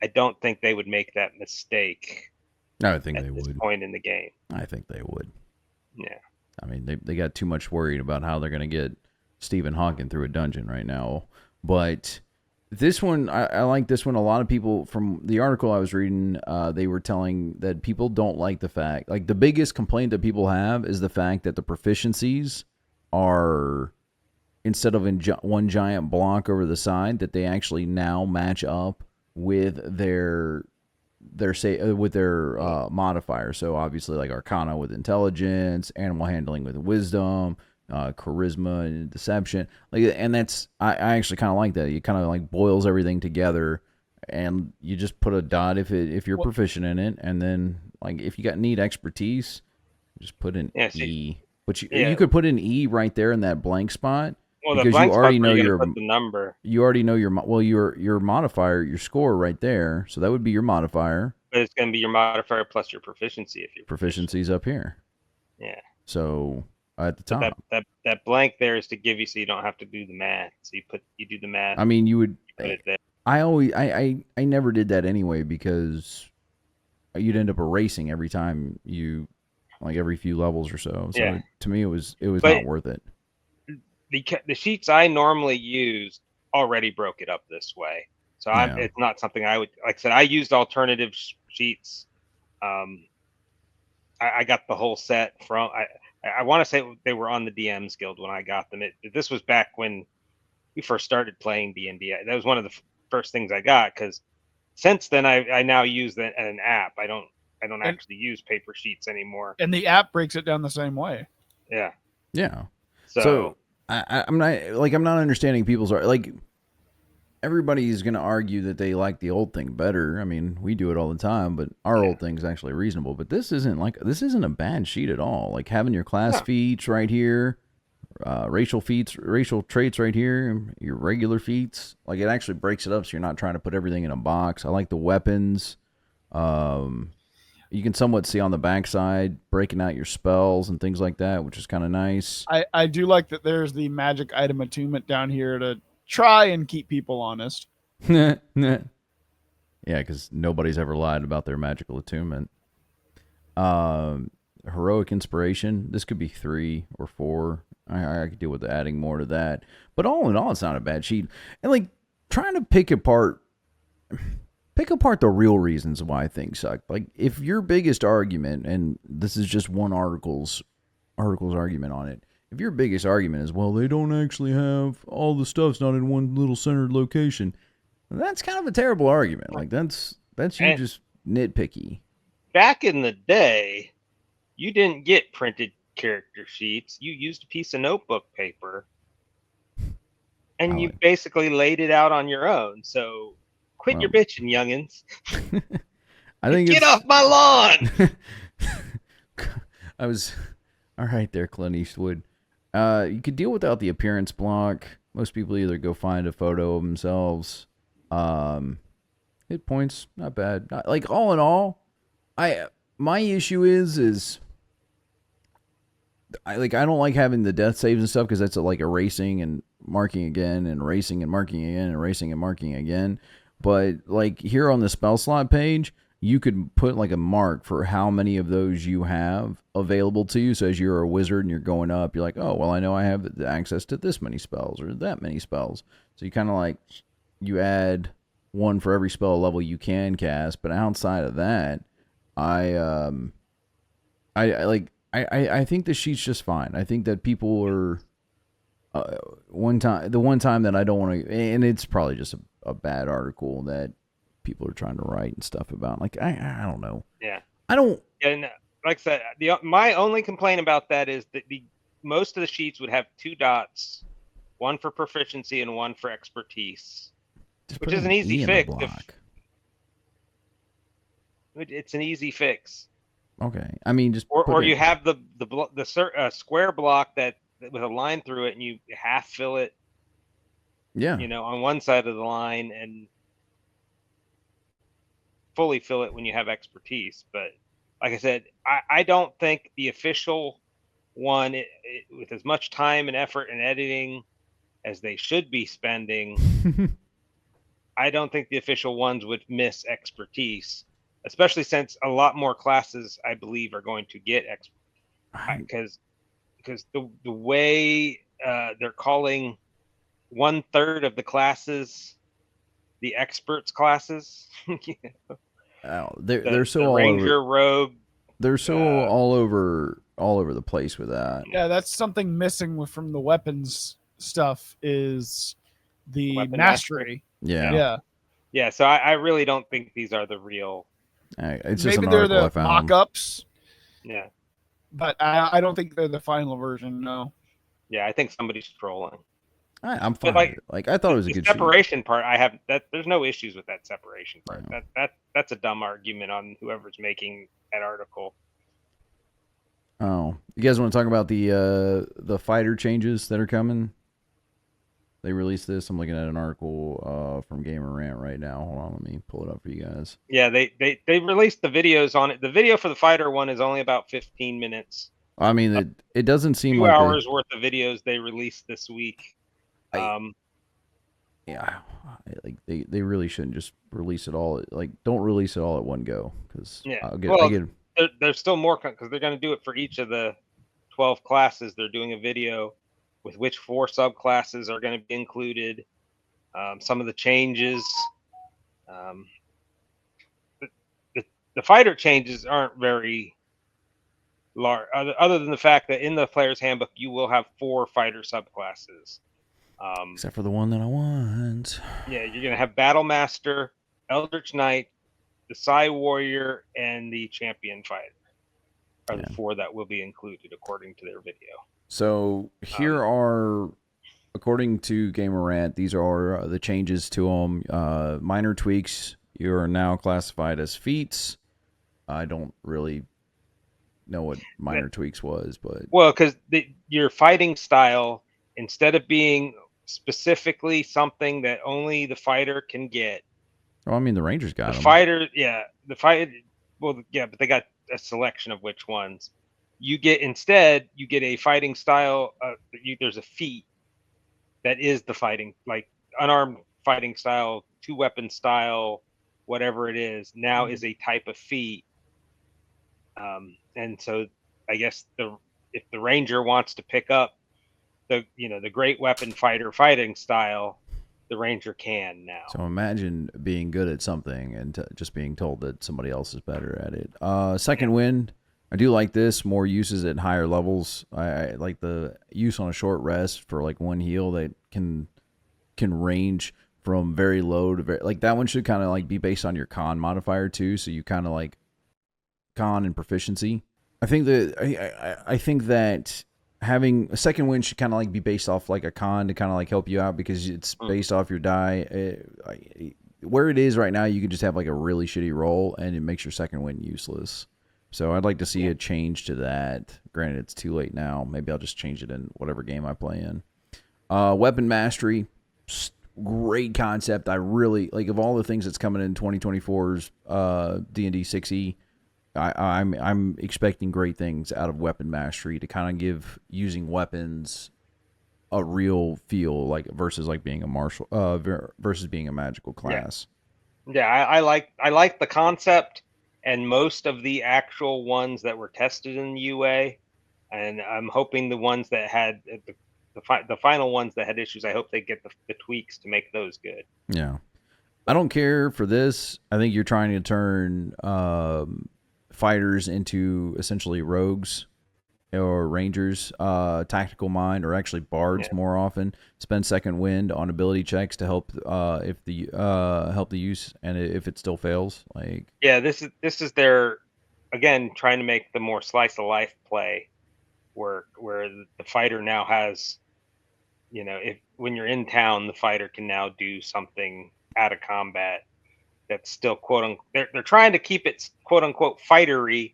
I don't think they would make that mistake. I would think they would. At this point in the game. I think they would. Yeah. I mean, they got too much worried about how they're going to get Stephen Hawking through a dungeon right now. But this one, I like this one. A lot of people from the article I was reading, they were telling that people don't like the fact, like the biggest complaint that people have is the fact that the proficiencies are, instead of in one giant block over the side, that they actually now match up with their modifier. So obviously like Arcana with intelligence, animal handling with wisdom, charisma and deception, and that's I actually kind of like that. You kind of like boils everything together, and you just put a dot if you're proficient in it, and then like if you need expertise, just put an E. But you could put an E right there in that blank spot. Well, because you already know the number. You already know your modifier, your score right there. So that would be your modifier. But it's going to be your modifier plus your proficiency if your proficiency's up here. Yeah. So at the top, that blank there is to give you so you don't have to do the math. So you do the math. I mean, you would. You put it there. I never did that anyway because you'd end up erasing every time every few levels or so. So to me, it was not worth it. The sheets I normally use already broke it up this way, so it's not something I would, like I said, I used alternative sheets. I got the whole set from I want to say they were on the DMs Guild when I got them. This was back when we first started playing DnD. That was one of the first things I got, because since then I now use an app. I don't actually use paper sheets anymore. And the app breaks it down the same way. Yeah. Yeah. So I'm not understanding people's like. everybody's going to argue that they like the old thing better. I mean, we do it all the time, but our old thing is actually reasonable. But this isn't a bad sheet at all. Like having your class feats right here, racial traits right here, your regular feats. Like it actually breaks it up so you're not trying to put everything in a box. I like the weapons. You can somewhat see on the backside breaking out your spells and things like that, which is kind of nice. I do like that there's the magic item attunement down here to try and keep people honest. Yeah, because nobody's ever lied about their magical attunement. Heroic inspiration. This could be 3 or 4. I could deal with adding more to that. But all in all, it's not a bad sheet. And like trying to pick apart the real reasons why things suck. Like if your biggest argument, and this is just one article's argument on it. If your biggest argument is, well, they don't actually have all the stuff's not in one little centered location, that's kind of a terrible argument. Like that's you just nitpicky. Back in the day, you didn't get printed character sheets. You used a piece of notebook paper, and you basically laid it out on your own. So quit your bitching, youngins. I think get off my lawn. I was all right there, Clint Eastwood. You could deal without the appearance block. Most people either go find a photo of themselves. Hit points, not bad. Like all in all, my issue is I don't like having the death saves and stuff because that's like erasing and marking again and erasing and marking again and erasing and marking again. But like here on the spell slot page, you could put like a mark for how many of those you have available to you. So as you're a wizard and you're going up, you're like, oh, well, I know I have access to this many spells or that many spells. So you kind of like, you add one for every spell level you can cast. But outside of that, I think the sheet's just fine. I think that people are, the one time that I don't want to, and it's probably just a bad article that people are trying to write and stuff about. Like, I don't know. Yeah. I don't. And like I said, my only complaint about that is that most of the sheets would have 2 dots, one for proficiency and one for expertise, which is an easy fix. It's an easy fix. Okay. I mean, just or you have the square block that with a line through it, and you half fill it. Yeah. On one side of the line, and fully fill it when you have expertise. But like I said, I don't think the official one, with as much time and effort and editing as they should be spending, I don't think the official ones would miss expertise, especially since a lot more classes, I believe, are going to get expertise. Because the way they're calling 1/3 of the classes the experts classes. They're so all Ranger over, rogue. They're so all over the place with that. Yeah, that's something missing from the weapons stuff is the Weapon mastery. Yeah. Yeah. So I really don't think these are the real. It's just maybe an they're article I the found. mock-ups. Yeah. But I don't think they're the final version. No. Yeah, I think somebody's trolling. I'm fine. But like I thought it was a good separation part. I have that. There's no issues with that separation part. Yeah. That's a dumb argument on whoever's making that article. Oh, you guys want to talk about the fighter changes that are coming? They released this. I'm looking at an article from Gamer Rant right now. Hold on, let me pull it up for you guys. Yeah, they released the videos on it. The video for the fighter one is only about 15 minutes. I mean, it doesn't seem 2 like hours worth of videos they released this week. Yeah, like they really shouldn't just release it all. Like, don't release it all at one go, because there's still more because they're going to do it for each of the 12 classes. They're doing a video with which 4 subclasses are going to be included. Some of the changes. The fighter changes aren't very large, other than the fact that in the player's handbook you will have 4 fighter subclasses. Except for the one that I want. Yeah, you're going to have Battle Master, Eldritch Knight, the Psy Warrior, and the Champion Fighter are the 4 that will be included according to their video. So here are a according to Gamer Rant, these are the changes to them. Minor tweaks. You are now classified as feats. I don't really know what minor tweaks was, but well, because your fighting style, instead of being specifically something that only the fighter can get. Oh, I mean the Rangers got them. Fighter, yeah, the fighter. Well, yeah, but they got a selection of which ones. You get a fighting style. There's a feat that is the fighting, like unarmed fighting style, 2-weapon style, whatever it is. Now is a type of feat. And so I guess if the Ranger wants to pick up the great weapon fighter fighting style, the Ranger can now. So imagine being good at something and just being told that somebody else is better at it. Second Wind, I do like this. More uses at higher levels. I like the use on a short rest for like 1 heal that can range from very low to very, like that one should kind of like be based on your con modifier too. So you kind of like con and proficiency. I think that having a second wind should kind of like be based off like a con to kind of like help you out because it's based off your die. Where it is right now, you can just have like a really shitty roll and it makes your second wind useless. So I'd like to see a change to that. Granted, it's too late now. Maybe I'll just change it in whatever game I play in. Weapon mastery, great concept. I really like of all the things that's coming in 2024's D&D 6e. I'm expecting great things out of weapon mastery to kind of give using weapons a real feel, like versus like being a martial versus being a magical class. Yeah, I like the concept and most of the actual ones that were tested in the UA, and I'm hoping the ones that had the final ones that had issues, I hope they get the tweaks to make those good. Yeah, I don't care for this. I think you're trying to turn fighters into essentially rogues or rangers, tactical mind, or actually bards more often. Spend second wind on ability checks to help help the use, and if it still fails, like this is their again trying to make the more slice of life play, where the fighter now has, if when you're in town, the fighter can now do something out of combat that's still quote unquote they're trying to keep it quote unquote fightery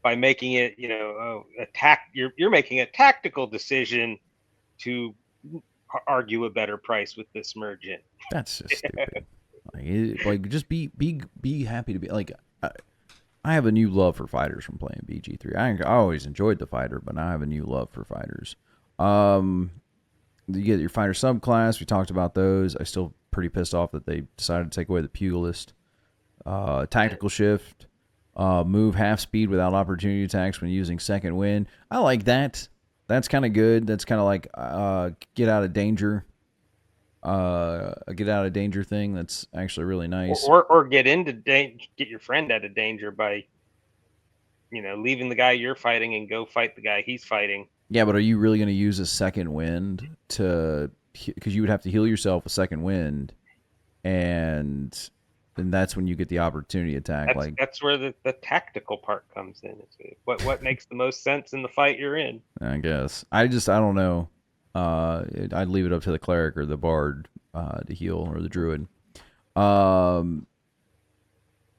by making it you're making a tactical decision to argue a better price with this merchant. That's just stupid. like just be happy to be like I have a new love for fighters from playing BG3. I always enjoyed the fighter, but now I have a new love for fighters. You get your fighter subclass. We talked about those. I still pretty pissed off that they decided to take away the pugilist. Tactical shift, move half speed without opportunity attacks when using second wind. I like that. That's kind of good. That's kind of like get out of danger. A get out of danger thing. That's actually really nice. Or get your friend out of danger by leaving the guy you're fighting and go fight the guy he's fighting. Yeah, but are you really going to use a second wind because you would have to heal yourself with second wind, and then that's when you get the opportunity attack. That's where the tactical part comes in. It's what makes the most sense in the fight you're in. I guess. I don't know. I'd leave it up to the cleric or the bard to heal, or the druid.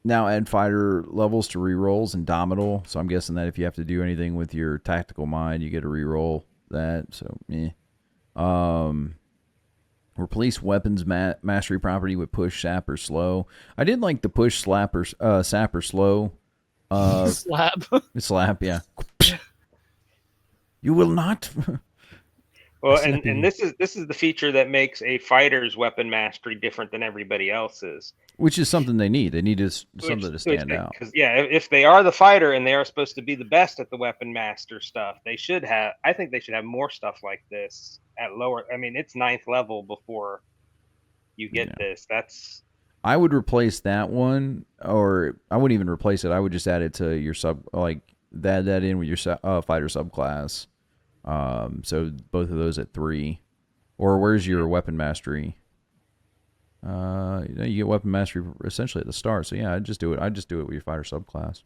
Now add fighter levels to rerolls and Domital. So I'm guessing that if you have to do anything with your tactical mind, you get to reroll that. So, replace weapons mastery property with push, sap, or slow. I did like the push, slap, or sap, or slow. Slap. Slap, yeah. You will not. Well, and this is the feature that makes a fighter's weapon mastery different than everybody else's. Which is something they need. They need something to stand out. Because if they are the fighter and they are supposed to be the best at the weapon master stuff, they should have. I think they should have more stuff like this at lower. I mean, it's 9th level before you get this. I would replace that one, or I wouldn't even replace it. I would just add it to your add that in with your fighter subclass. So both of those at 3. Or where's your weapon mastery? You get weapon mastery essentially at the start. So yeah, I'd just do it with your fighter subclass.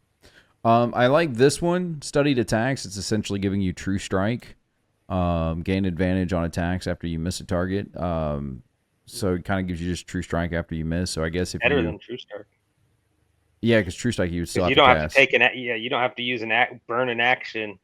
I like this one, studied attacks. It's essentially giving you true strike. gain advantage on attacks after you miss a target. So it kind of gives you just True Strike after you miss. So I guess if better than True Strike. Yeah, because True Strike you would still have you to don't cast. have to take you don't have to use burn an action.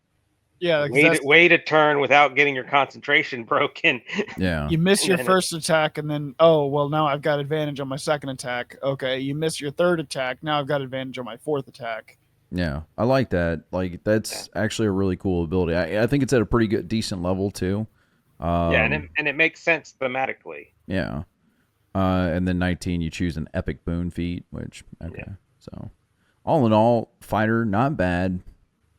Yeah, wait a turn without getting your concentration broken. Yeah, you miss your first attack, and then now I've got advantage on my second attack. Okay, you miss your third attack. Now I've got advantage on my fourth attack. Yeah, I like that. Like that's actually a really cool ability. I think it's at a pretty decent level too. And it makes sense thematically. Yeah, and then 19, you choose an epic boon feat, which So all in all, fighter not bad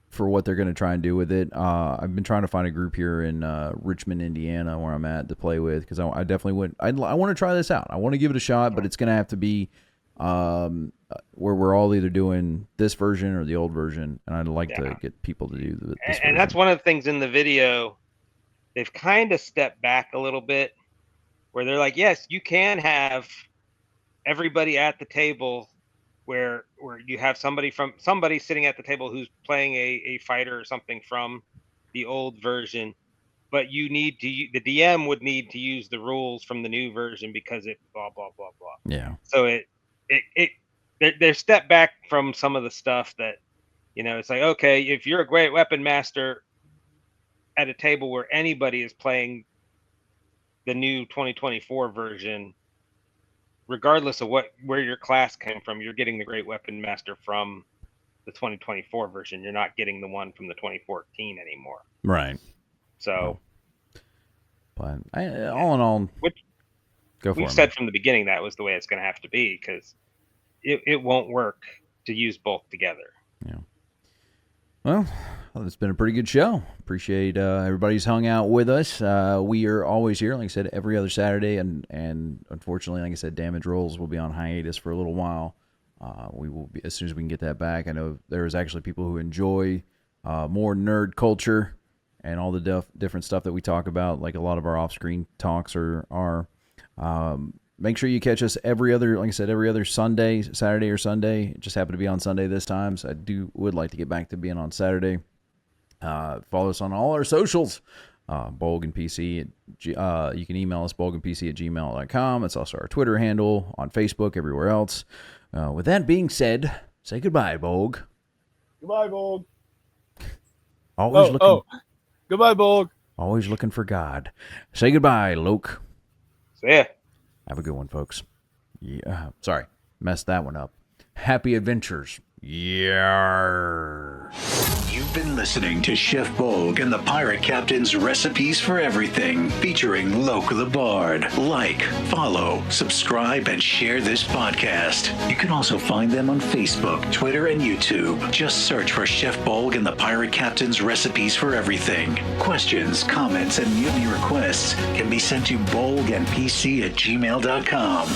for what they're going to try and do with it. I've been trying to find a group here in Richmond, Indiana, where I'm at to play with, because I definitely would. I want to try this out. I want to give it a shot, but it's going to have to be where we're all either doing this version or the old version, and I'd like to get people to do this version. And that's one of the things in the video. They've kind of stepped back a little bit, where they're like, yes, you can have everybody at the table, where you have somebody sitting at the table who's playing a fighter or something from the old version, but the DM would need to use the rules from the new version because it blah blah blah blah. Yeah. So they're stepped back from some of the stuff that, it's like, okay, if you're a great weapon master at a table where anybody is playing the new 2024 version, regardless of where your class came from, you're getting the great weapon master from the 2024 version. You're not getting the one from the 2014 anymore. Right. So, but all in all, we've said from the beginning that was the way it's going to have to be, because it won't work to use both together. Yeah. Well, it's been a pretty good show. Appreciate everybody's hung out with us. We are always here, like I said, every other Saturday, and unfortunately, like I said, Damage Rolls will be on hiatus for a little while. We will be, as soon as we can get that back. I know there's actually people who enjoy more nerd culture and all the different stuff that we talk about, like a lot of our off-screen talks are. Make sure you catch us every other Sunday, Saturday or Sunday. It just happened to be on Sunday this time, so would like to get back to being on Saturday. Follow us on all our socials, Bolgg and PC. You can email us, bolgandpc@gmail.com. It's also our Twitter handle, on Facebook, everywhere else. With that being said, say goodbye, Bolgg. Goodbye, Bolgg. Goodbye, Bolgg. Always looking for God. Say goodbye, Loke. So yeah. Have a good one, folks. Yeah, sorry, messed that one up. Happy adventures. Yeah. You've been listening to Chef Bolgg and the Pirate Captain's Recipes for Everything, featuring Loke the Bard. Like, follow, subscribe, and share this podcast. You can also find them on Facebook, Twitter, and YouTube. Just search for Chef Bolgg and the Pirate Captain's Recipes for Everything. Questions, comments, and mutiny requests can be sent to bolgandpc@gmail.com.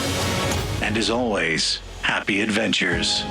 And as always, happy adventures.